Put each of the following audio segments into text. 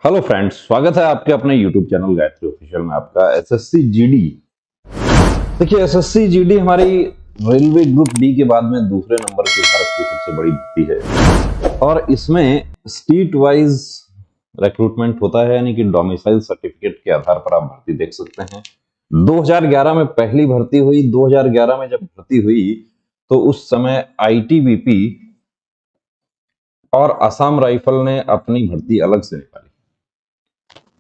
Hello friends, स्वागत है आपके अपने यूट्यूब चैनल गायत्री ऑफिशियल में आपका एसएससी जीडी। देखिए, एसएससी जीडी हमारी रेलवे ग्रुप डी के बाद में दूसरे नंबर की भारत की सबसे बड़ी भर्ती है और इसमें स्टेट वाइज रिक्रूटमेंट होता है, यानी कि डोमिसाइल सर्टिफिकेट के आधार पर आप भर्ती देख सकते हैं। 2011 में पहली भर्ती हुई। 2011 में जब भर्ती हुई तो उस समय आईटीबीपी और असम राइफल ने अपनी भर्ती अलग से निकाली।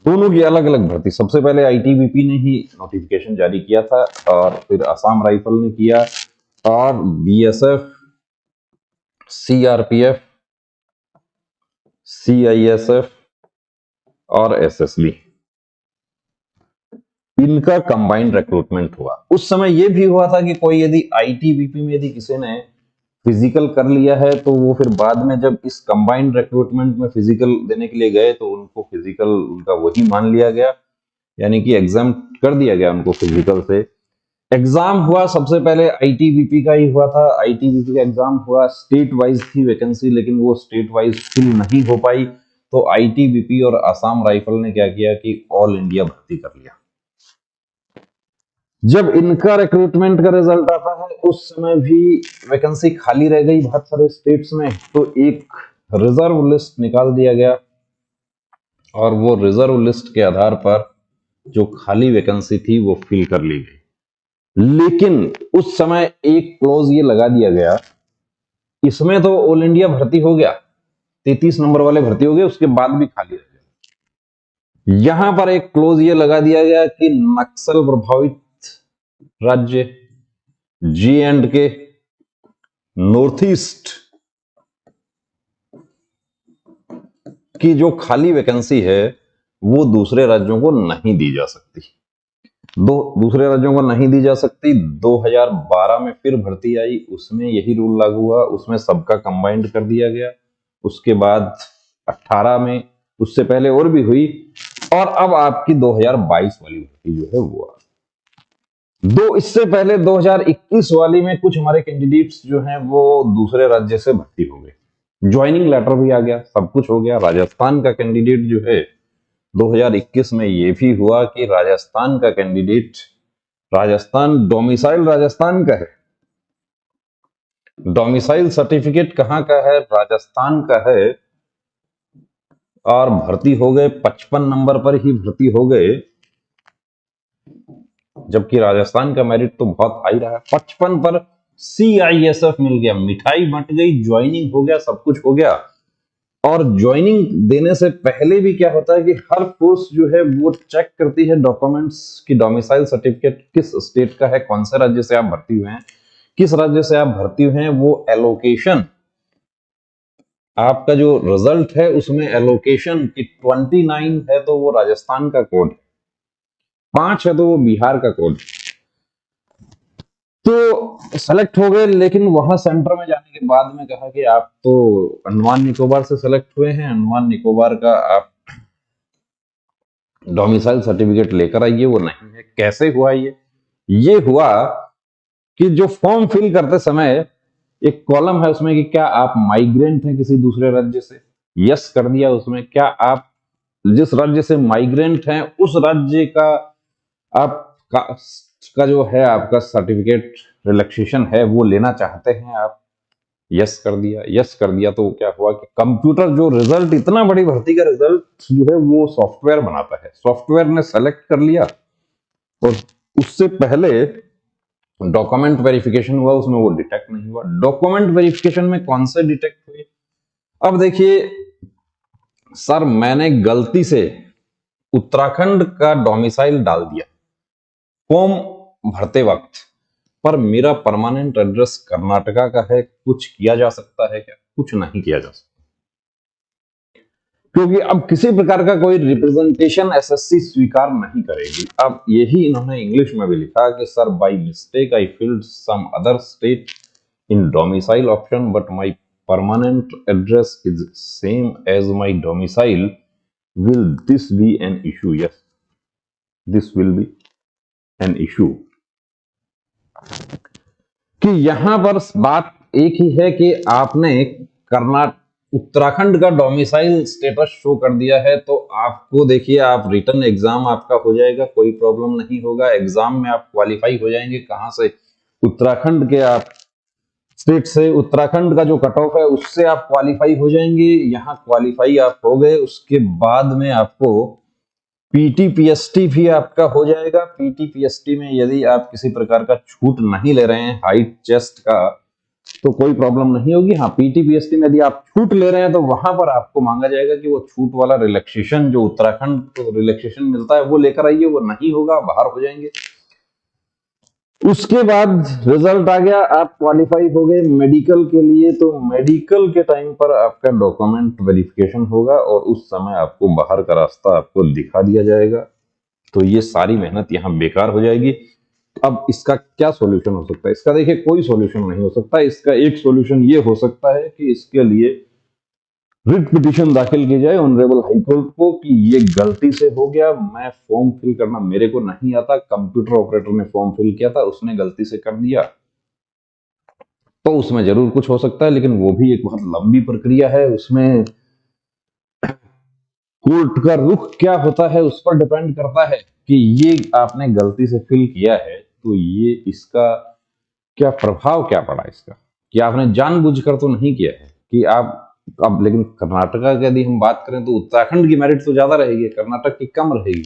दोनों की अलग अलग भर्ती। सबसे पहले आईटीबीपी ने ही नोटिफिकेशन जारी किया था और फिर असम राइफल ने किया, और बीएसएफ, सीआरपीएफ, सीआईएसएफ और एसएसबी, इनका कंबाइंड रिक्रूटमेंट हुआ। उस समय यह भी हुआ था कि कोई यदि आईटीबीपी में यदि किसी ने फिजिकल कर लिया है तो वो फिर बाद में जब इस कंबाइंड रिक्रूटमेंट में फिजिकल देने के लिए गए तो उनको फिजिकल उनका वही मान लिया गया, यानी कि एग्जाम कर दिया गया उनको फिजिकल से। एग्जाम हुआ सबसे पहले आईटीबीपी का ही हुआ था। आईटीबीपी का एग्जाम हुआ, स्टेट वाइज थी वैकेंसी, लेकिन वो स्टेट वाइज फिल नहीं हो पाई, तो आईटीबीपी और असम राइफल ने क्या किया कि ऑल इंडिया भर्ती कर लिया। जब इनका रिक्रूटमेंट का रिजल्ट आता है उस समय भी वैकेंसी खाली रह गई बहुत सारे स्टेट्स में, तो एक रिजर्व लिस्ट निकाल दिया गया और वो रिजर्व लिस्ट के आधार पर जो खाली वैकेंसी थी वो फिल कर ली गई। लेकिन उस समय एक क्लोज ये लगा दिया गया, इसमें तो ऑल इंडिया भर्ती हो गया, 33 नंबर वाले भर्ती हो गए, उसके बाद भी खाली रह गया। यहां पर एक क्लोज ये लगा दिया गया कि नक्सल प्रभावित राज्य, जी एंड के, नॉर्थ ईस्ट की जो खाली वैकेंसी है वो दूसरे राज्यों को नहीं दी जा सकती। दूसरे राज्यों को नहीं दी जा सकती। 2012 में फिर भर्ती आई, उसमें यही रूल लागू हुआ, उसमें सबका कंबाइंड कर दिया गया। उसके बाद 18 में, उससे पहले और भी हुई, और अब आपकी 2022 वाली भर्ती जो है वो आ इससे पहले 2021 वाली में कुछ हमारे कैंडिडेट्स जो हैं वो दूसरे राज्य से भर्ती हो गए, ज्वाइनिंग लेटर भी आ गया, सब कुछ हो गया। राजस्थान का कैंडिडेट जो है 2021 में ये भी हुआ कि राजस्थान का कैंडिडेट, राजस्थान डोमिसाइल राजस्थान का है, डोमिसाइल सर्टिफिकेट कहां का है, राजस्थान का है, और भर्ती हो गए 55 नंबर पर ही भर्ती हो गए, जबकि राजस्थान का मेरिट तो बहुत हाई रहा। 55 पर सीआईएसएफ मिल गया, मिठाई बंट गई, ज्वाइनिंग हो गया, सब कुछ हो गया। और ज्वाइनिंग देने से पहले भी क्या होता है कि हर फोर्स जो है वो चेक करती है डॉक्यूमेंट्स की, डोमिसाइल सर्टिफिकेट किस स्टेट का है, कौन से राज्य से आप भर्ती हुए हैं, किस राज्य से आप भर्ती हुए हैं, वो एलोकेशन, आपका जो रिजल्ट है उसमें एलोकेशन की 29 है तो वो राजस्थान का कोड, 5 है तो वो बिहार का कोड। तो सेलेक्ट हो गए, लेकिन वहां सेंटर में जाने के बाद में कहा कि आप तो अंडमान निकोबार से सेलेक्ट हुए हैं, अंडमान निकोबार का आप डोमिसाइल सर्टिफिकेट लेकर आइए। वो नहीं है। कैसे हुआ ये हुआ कि जो फॉर्म फिल करते समय एक कॉलम है उसमें कि क्या आप माइग्रेंट हैं किसी दूसरे राज्य से, यस कर दिया उसमें। क्या आप जिस राज्य से माइग्रेंट हैं उस राज्य का आपका जो है आपका सर्टिफिकेट रिलैक्सेशन है वो लेना चाहते हैं आप, यस कर दिया। यस कर दिया तो क्या हुआ कि कंप्यूटर जो रिजल्ट, इतना बड़ी भर्ती का रिजल्ट जो है वो सॉफ्टवेयर बनाता है, सॉफ्टवेयर ने सेलेक्ट कर लिया, और उससे पहले डॉक्यूमेंट वेरिफिकेशन हुआ, उसमें वो डिटेक्ट नहीं हुआ। डॉक्यूमेंट वेरिफिकेशन में कौन से डिटेक्ट हुए? अब देखिए सर, मैंने गलती से उत्तराखंड का डोमिसाइल डाल दिया फॉर्म भरते वक्त, पर मेरा परमानेंट एड्रेस कर्नाटका का है। कुछ किया जा सकता है क्या? कुछ नहीं किया जा सकता, क्योंकि अब किसी प्रकार का कोई रिप्रेजेंटेशन एसएससी स्वीकार नहीं करेगी। अब यही इन्होंने इंग्लिश में भी लिखा कि sir, by mistake I filled some other state in domicile option but my permanent address is same as my domicile, will this be an issue? Yes, this will be an issue. कि यहां पर बात एक ही है कि आपने कर्नाटक उत्तराखंड का domicile status show कर दिया है, तो आपको देखिए आप रिटर्न एग्जाम आपका हो जाएगा, कोई प्रॉब्लम नहीं होगा। एग्जाम में आप क्वालिफाई हो जाएंगे। कहां से? उत्तराखंड के आप स्टेट से, उत्तराखंड का जो कट ऑफ है उससे आप क्वालिफाई हो जाएंगे। यहाँ क्वालिफाई आप हो गए, उसके बाद में आपको पीटीपीएसटी भी आपका हो जाएगा। पीटीपीएसटी में यदि आप किसी प्रकार का छूट नहीं ले रहे हैं हाइट चेस्ट का, तो कोई प्रॉब्लम नहीं होगी। हाँ, पीटीपीएसटी में यदि आप छूट ले रहे हैं तो वहां पर आपको मांगा जाएगा कि वो छूट वाला रिलैक्सेशन जो उत्तराखंड को रिलैक्सेशन मिलता है वो लेकर आइए, वो नहीं होगा, बाहर हो जाएंगे। उसके बाद रिजल्ट आ गया, आप क्वालिफाई हो गए मेडिकल के लिए, तो मेडिकल के टाइम पर आपका डॉक्यूमेंट वेरिफिकेशन होगा और उस समय आपको बाहर का रास्ता आपको दिखा दिया जाएगा। तो ये सारी मेहनत यहाँ बेकार हो जाएगी। अब इसका क्या सॉल्यूशन हो सकता है? इसका देखिए कोई सॉल्यूशन नहीं हो सकता। इसका एक सॉल्यूशन ये हो सकता है कि इसके लिए रिट पिटीशन दाखिल की जाए ऑनरेबल हाई कोर्ट को कि ये गलती से हो गया, मैं फॉर्म फिल करना मेरे को नहीं आता, कंप्यूटर ऑपरेटर ने फॉर्म फिल किया था, उसने गलती से कर दिया। तो उसमें जरूर कुछ हो सकता है, लेकिन वो भी एक बहुत लंबी प्रक्रिया है। उसमें कोर्ट का रुख क्या होता है उस पर डिपेंड करता है कि ये आपने गलती से फिल किया है तो ये इसका क्या प्रभाव क्या पड़ा इसका, कि आपने जानबूझकर तो नहीं किया है कि आप अब। लेकिन कर्नाटका की यदि हम बात करें तो उत्तराखंड की मेरिट तो ज्यादा रहेगी, कर्नाटक की कम रहेगी।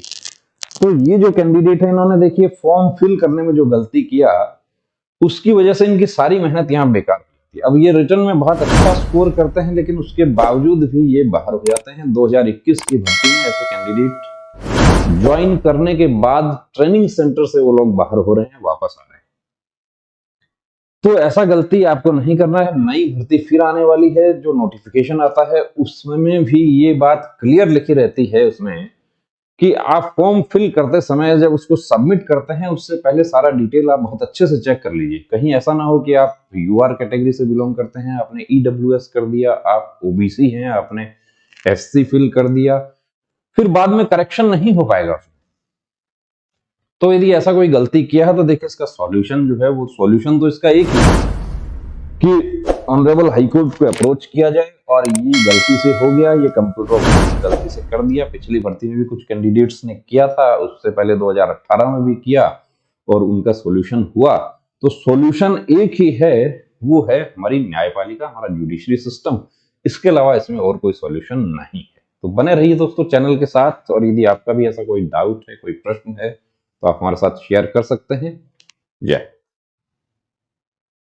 तो ये जो कैंडिडेट है इन्होंने देखिए फॉर्म फिल करने में जो गलती किया उसकी वजह से इनकी सारी मेहनत यहाँ बेकार हुई थी। अब ये रिटर्न में बहुत अच्छा स्कोर करते हैं लेकिन उसके बावजूद भी ये बाहर हो जाते हैं। 2021 की भर्ती में ऐसे कैंडिडेट ज्वाइन करने के बाद ट्रेनिंग सेंटर से वो लोग बाहर हो रहे हैं, वापस आ रहे हैं। तो ऐसा गलती आपको नहीं करना है। नई भर्ती फिर आने वाली है, जो नोटिफिकेशन आता है उसमें भी ये बात क्लियर लिखी रहती है उसमें कि आप फॉर्म फिल करते समय जब उसको सबमिट करते हैं उससे पहले सारा डिटेल आप बहुत अच्छे से चेक कर लीजिए। कहीं ऐसा ना हो कि आप यूआर कैटेगरी से बिलोंग करते हैं, आपने ईडब्ल्यूएस कर दिया, आप ओबीसी हैं, आपने एससी फिल कर दिया, फिर बाद में करेक्शन नहीं हो पाएगा। तो यदि ऐसा कोई गलती किया है तो देखिए इसका सॉल्यूशन जो है वो सॉल्यूशन तो इसका एक ही है कि ऑनरेबल हाई कोर्ट को अप्रोच किया जाए और ये गलती से हो गया, ये कंप्यूटर ऑपरेटर गलती से कर दिया। पिछली भर्ती में भी कुछ कैंडिडेट्स ने किया था, उससे पहले 2018 में भी किया और उनका सॉल्यूशन हुआ। तो सॉल्यूशन एक ही है, वो है हमारी न्यायपालिका, हमारा जुडिशरी सिस्टम। इसके अलावा इसमें और कोई सॉल्यूशन नहीं है। तो बने रहिए दोस्तों चैनल के साथ, और यदि आपका भी ऐसा कोई डाउट है, कोई प्रश्न है, तो आप हमारे साथ शेयर कर सकते हैं। जय